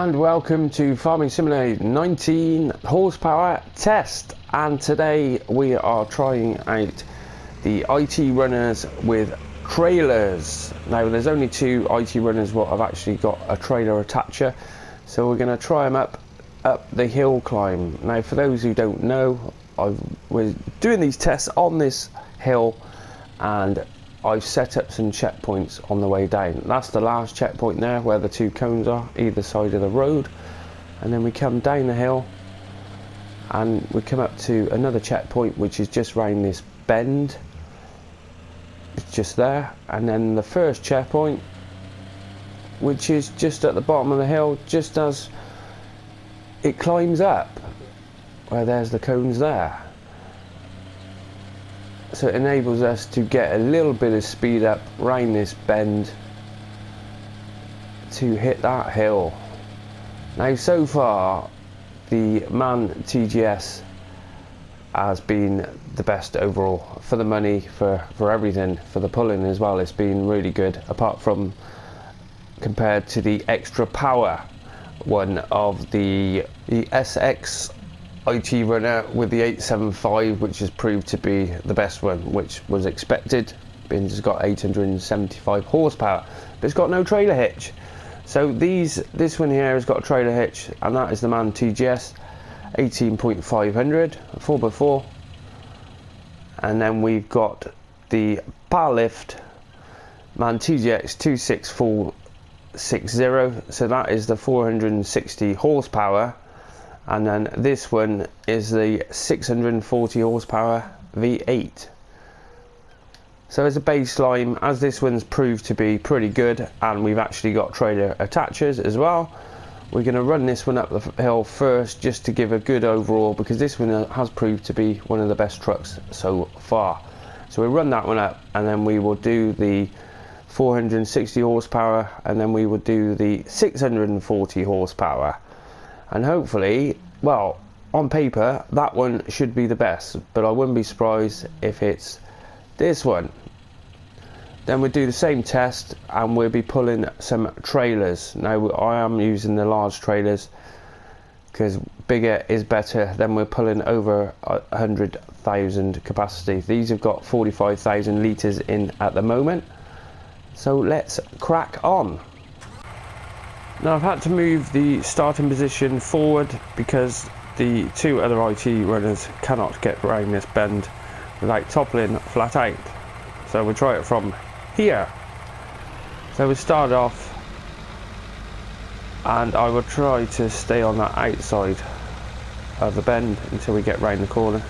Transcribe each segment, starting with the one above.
and welcome to Farming Simulator 19 horsepower test, and today we are trying out the ITRunners with trailers. Now there's only two ITRunners what have actually got a trailer attacher, so we're going to try them up the hill climb. Now for those who don't know, we're doing these tests on this hill and I've set up some checkpoints on the way down. That's the last checkpoint there where the two cones are either side of the road, and then we come down the hill and we come up to another checkpoint which is just round this bend. It's just there, and then the first checkpoint which is just at the bottom of the hill just as it climbs up, where there's the cones there. So it enables us to get a little bit of speed up round this bend to hit that hill. Now so far the MAN TGS has been the best overall for the money, for everything, for the pulling as well. It's been really good, apart from compared to the extra power one of the SX ITRunner with the 875, which has proved to be the best one, which was expected, being it's got 875 horsepower, but it's got no trailer hitch. So this one here has got a trailer hitch, and that is the MAN TGS 18.500 4x4, and then we've got the Powerlift MAN TGX 26460, so that is the 460 horsepower. And then this one is the 640 horsepower V8. So as a baseline, as this one's proved to be pretty good, and we've actually got trailer attachers as well, we're going to run this one up the hill first just to give a good overall, because this one has proved to be one of the best trucks so far. So we'll run that one up, and then we will do the 460 horsepower, and then we will do the 640 horsepower. And hopefully, well, on paper that one should be the best, but I wouldn't be surprised if it's this one. Then we'll do the same test and we'll be pulling some trailers. Now I am using the large trailers because bigger is better. Then we're pulling over 100,000 capacity. These have got 45,000 litres in at the moment, so let's crack on. Now I've had to move the starting position forward because the two other ITRunners cannot get around this bend without toppling flat out. So we'll try it from here. So we start off, and I will try to stay on that outside of the bend until we get round the corner.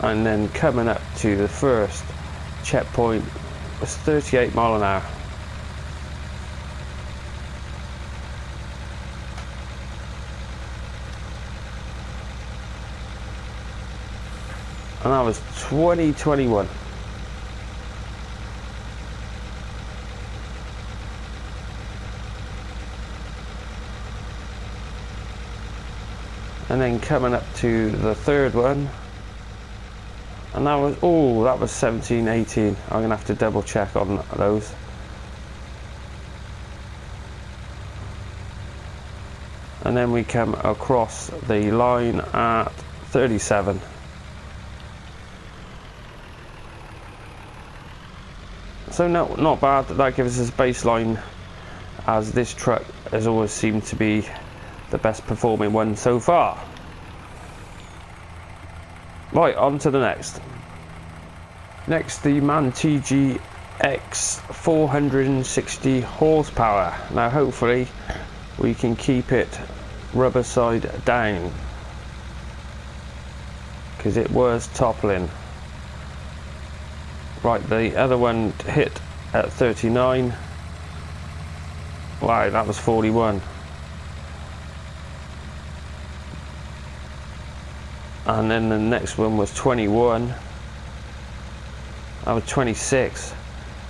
And then coming up to the first checkpoint was 38 mile an hour. And that was 2021. And then coming up to the third one, and that was, oh, that was 17, 18. I'm gonna have to double check on those. And then we come across the line at 37. So no, not bad. That gives us a baseline, as this truck has always seemed to be the best performing one so far. Right, on to the next. Next, the MAN TGX 460 horsepower. Now hopefully we can keep it rubber side down, because it was toppling. Right, the other one hit at 39. Wow, that was 41. And then the next one was 21. That was 26.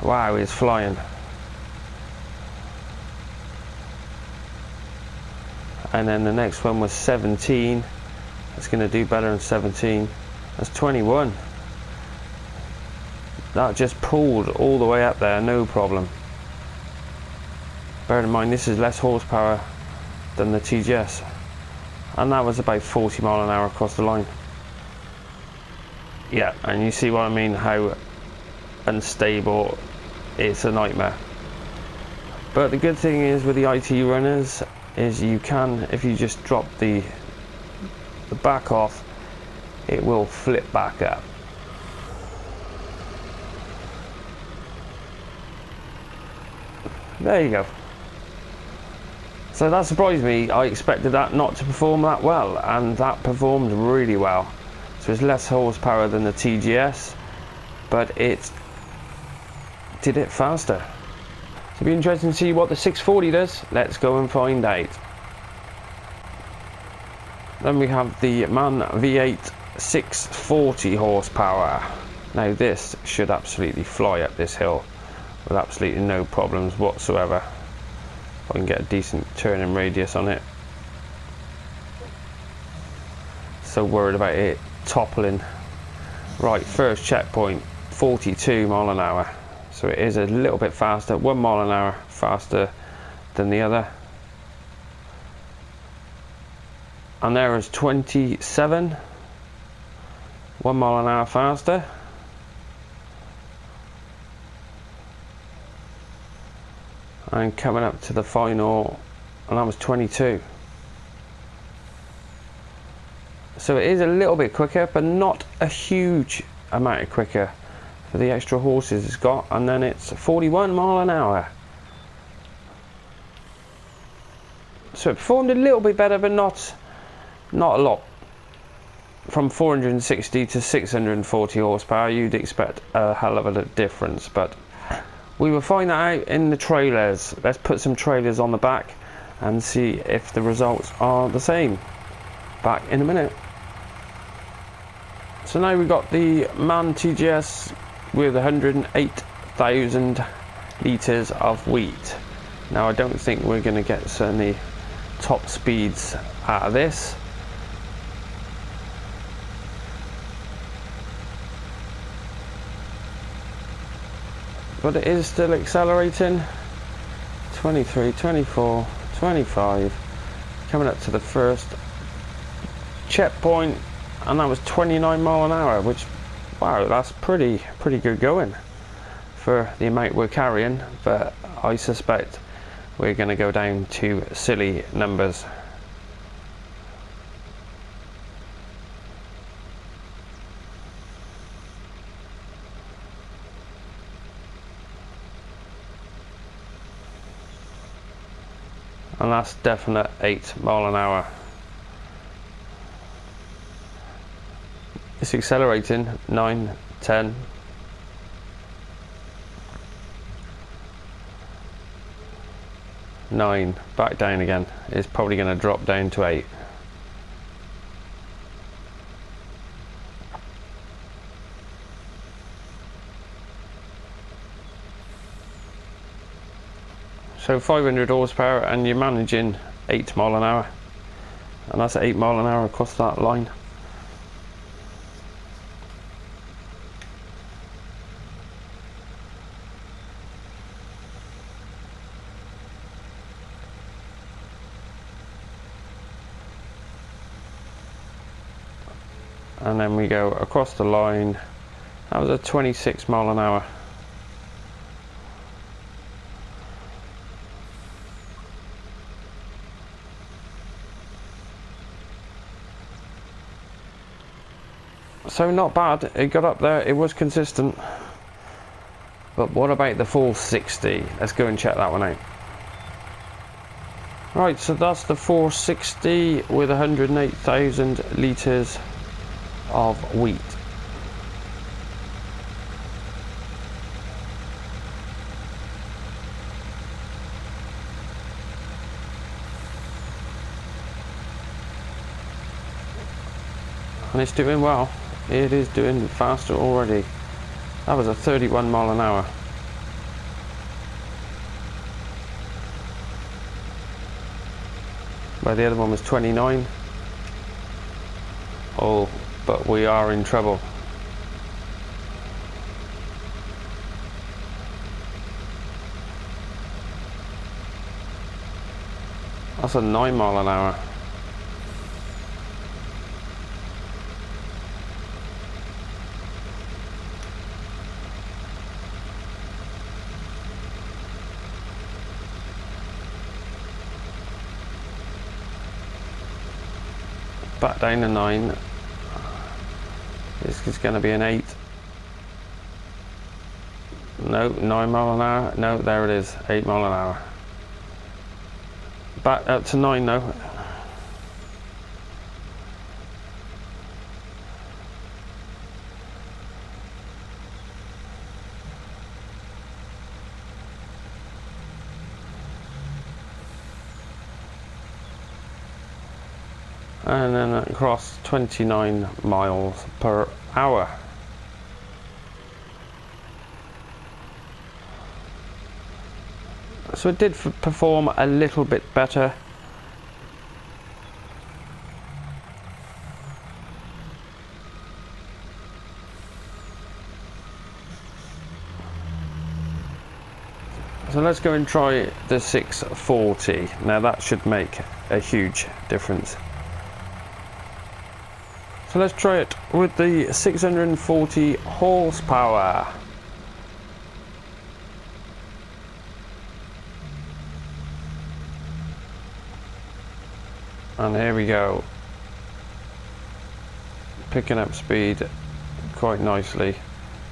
Wow, he's flying. And then the next one was 17. It's going to do better than 17. That's 21. that just pulled all the way up there, no problem. Bear in mind this is less horsepower than the TGS, and that was about 40 mile an hour across the line. Yeah, and you see what I mean, how unstable, it's a nightmare. But the good thing is with the ITRunners is you can, if you just drop the back off, it will flip back up. There you go. So that surprised me. I expected that not to perform that well, and that performed really well. So it's less horsepower than the TGS, but it did it faster. So it'll be interesting to see what the 640 does. Let's go and find out. Then we have the MAN V8 640 horsepower. Now this should absolutely fly up this hill with absolutely no problems whatsoever. If I can get a decent turning radius on it. So worried about it toppling. Right, first checkpoint, 42 mile an hour. So it is a little bit faster, 1 mile an hour faster than the other. And there is 27, 1 mile an hour faster. And coming up to the final, and that was 22. So it is a little bit quicker, but not a huge amount quicker for the extra horses it's got. And then it's 41 mile an hour. So it performed a little bit better, but not a lot. From 460 to 640 horsepower, you'd expect a hell of a difference, but we will find that out in the trailers. Let's put some trailers on the back and see if the results are the same. Back in a minute. So now we've got the MAN TGS with 108,000 litres of wheat. Now I don't think we're going to get any top speeds out of this. But it is still accelerating. 23, 24, 25. Coming up to the first checkpoint, and that was 29 mile an hour, which, wow, that's pretty good going for the amount we're carrying. But I suspect we're going to go down to silly numbers. And that's definite 8 mile an hour. It's accelerating 9, 10. Nine, back down again. It's probably going to drop down to 8. So 500 horsepower, and you're managing 8 mile an hour, and that's 8 mile an hour across that line. And then we go across the line. That was a 26 mile an hour. So not bad, it got up there, it was consistent. But what about the 460? Let's go and check that one out. Right, so that's the 460 with 108,000 litres of wheat. And it's doing well. It is doing faster already. That was a 31 mile an hour. But the other one was 29. Oh, but we are in trouble. That's a 9 mile an hour. Back down to 9. This is going to be an 8. No, 9 mile an hour. No, there it is, 8 mile an hour. Back up to 9 now. And then across 29 miles per hour. So it did perform a little bit better. So let's go and try the 640. Now that should make a huge difference. So let's try it with the 640 horsepower. And here we go. Picking up speed quite nicely.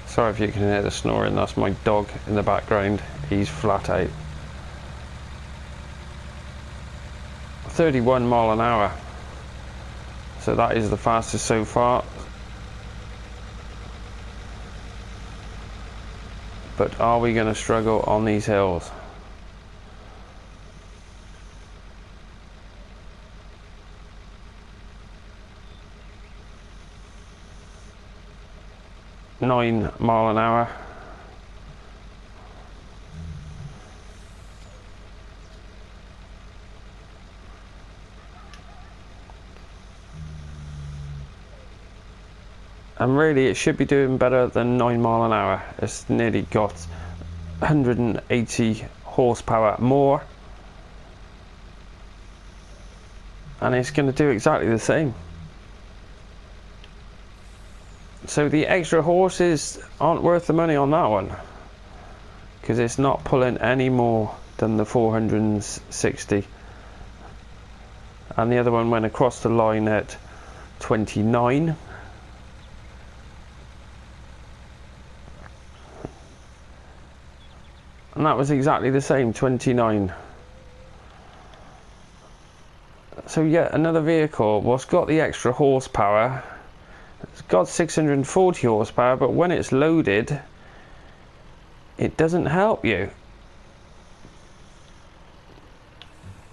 Sorry if you can hear the snoring, that's my dog in the background. He's flat out. 31 mile an hour. So that is the fastest so far. But are we going to struggle on these hills? Nine mile an hour. And really it should be doing better than 9 mile an hour. It's nearly got 180 horsepower more. And it's going to do exactly the same. So the extra horses aren't worth the money on that one, because it's not pulling any more than the 460. And the other one went across the line at 29. And that was exactly the same, 29. So yet another vehicle what's got the extra horsepower. It's got 640 horsepower, but when it's loaded, it doesn't help you.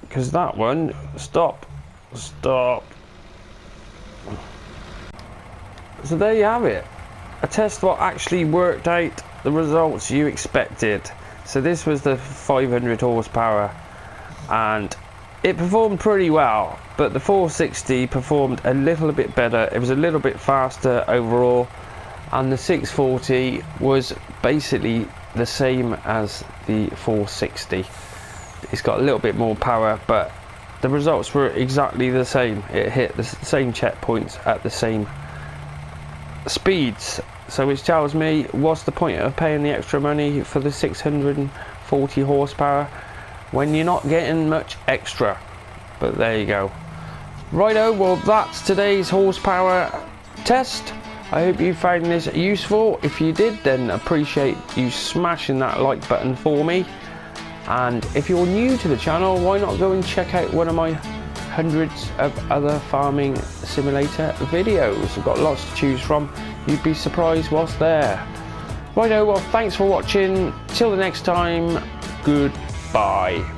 Because that one, stop. So there you have it. A test what actually worked out the results you expected. So this was the 500 horsepower and it performed pretty well, but the 460 performed a little bit better. It was a little bit faster overall, and the 640 was basically the same as the 460. It's got a little bit more power, but the results were exactly the same. It hit the same checkpoints at the same speeds. So which tells me, what's the point of paying the extra money for the 640 horsepower when you're not getting much extra? But there you go. Righto, well that's today's horsepower test. I hope you found this useful. If you did, then appreciate you smashing that like button for me. And if you're new to the channel, why not go and check out one of my hundreds of other farming simulator videos. I've got lots to choose from. You'd be surprised what's there. Righto, well thanks for watching. Till the next time, goodbye.